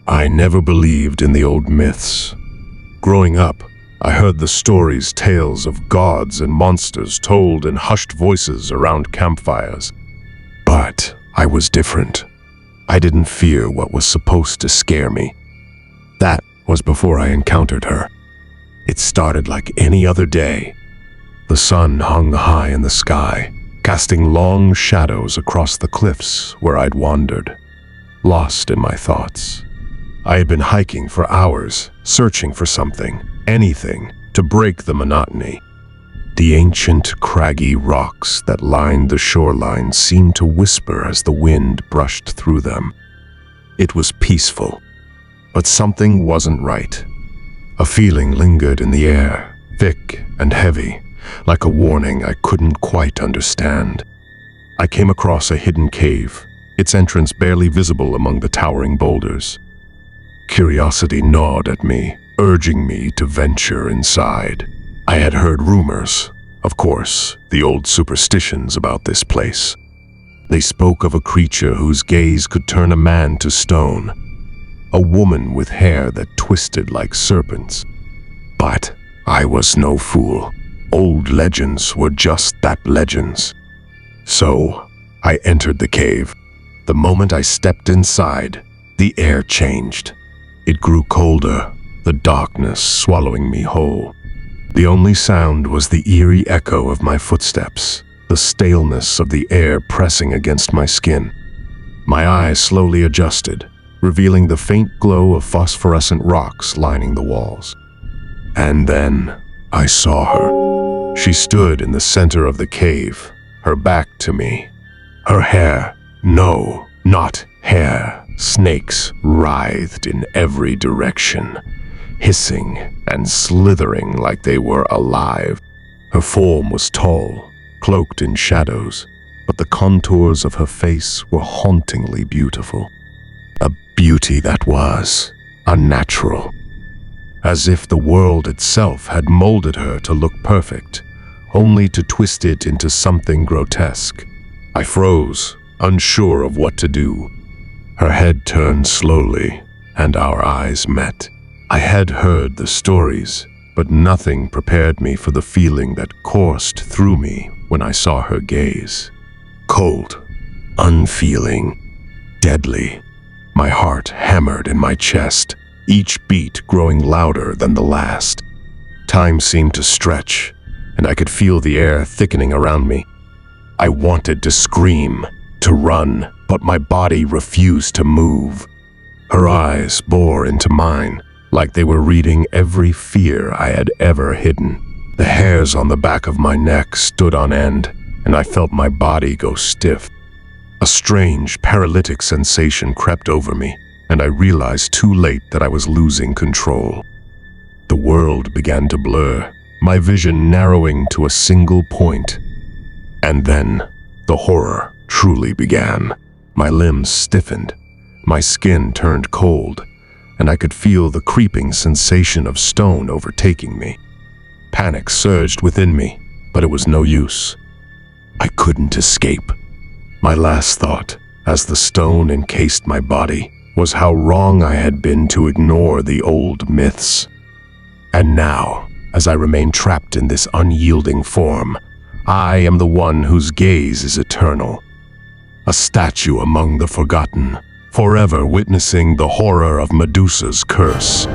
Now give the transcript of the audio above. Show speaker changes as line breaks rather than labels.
I never believed in the old myths. Growing up, I heard the stories, tales of gods and monsters told in hushed voices around campfires. But I was different. I didn't fear what was supposed to scare me. That was before I encountered her. It started like any other day. The sun hung high in the sky, casting long shadows across the cliffs where I'd wandered, lost in my thoughts. I had been hiking for hours, searching for something, anything, to break the monotony. The ancient, craggy rocks that lined the shoreline seemed to whisper as the wind brushed through them. It was peaceful, but something wasn't right. A feeling lingered in the air, thick and heavy, like a warning I couldn't quite understand. I came across a hidden cave, its entrance barely visible among the towering boulders. Curiosity gnawed at me, urging me to venture inside. I had heard rumors, of course, the old superstitions about this place. They spoke of a creature whose gaze could turn a man to stone, a woman with hair that twisted like serpents. But I was no fool. Old legends were just that, legends. So I entered the cave. The moment I stepped inside, the air changed. It grew colder, the darkness swallowing me whole. The only sound was the eerie echo of my footsteps, the staleness of the air pressing against my skin. My eyes slowly adjusted, revealing the faint glow of phosphorescent rocks lining the walls. And then I saw her. She stood in the center of the cave, her back to me. Her hair, no, not hair, snakes writhed in every direction, hissing and slithering like they were alive. Her form was tall, cloaked in shadows, but the contours of her face were hauntingly beautiful. A beauty that was unnatural, as if the world itself had molded her to look perfect, only to twist it into something grotesque. I froze, unsure of what to do. Her head turned slowly, and our eyes met. I had heard the stories, but nothing prepared me for the feeling that coursed through me when I saw her gaze. Cold, unfeeling, deadly. My heart hammered in my chest, each beat growing louder than the last. Time seemed to stretch, and I could feel the air thickening around me. I wanted to scream, to run, but my body refused to move. Her eyes bore into mine, like they were reading every fear I had ever hidden. The hairs on the back of my neck stood on end, and I felt my body go stiff. A strange, paralytic sensation crept over me, and I realized too late that I was losing control. The world began to blur, my vision narrowing to a single point. And then, the horror truly began. My limbs stiffened, my skin turned cold, and I could feel the creeping sensation of stone overtaking me. Panic surged within me, but it was no use. I couldn't escape. My last thought, as the stone encased my body, was how wrong I had been to ignore the old myths. And now, as I remain trapped in this unyielding form, I am the one whose gaze is eternal. A statue among the forgotten, forever witnessing the horror of Medusa's curse.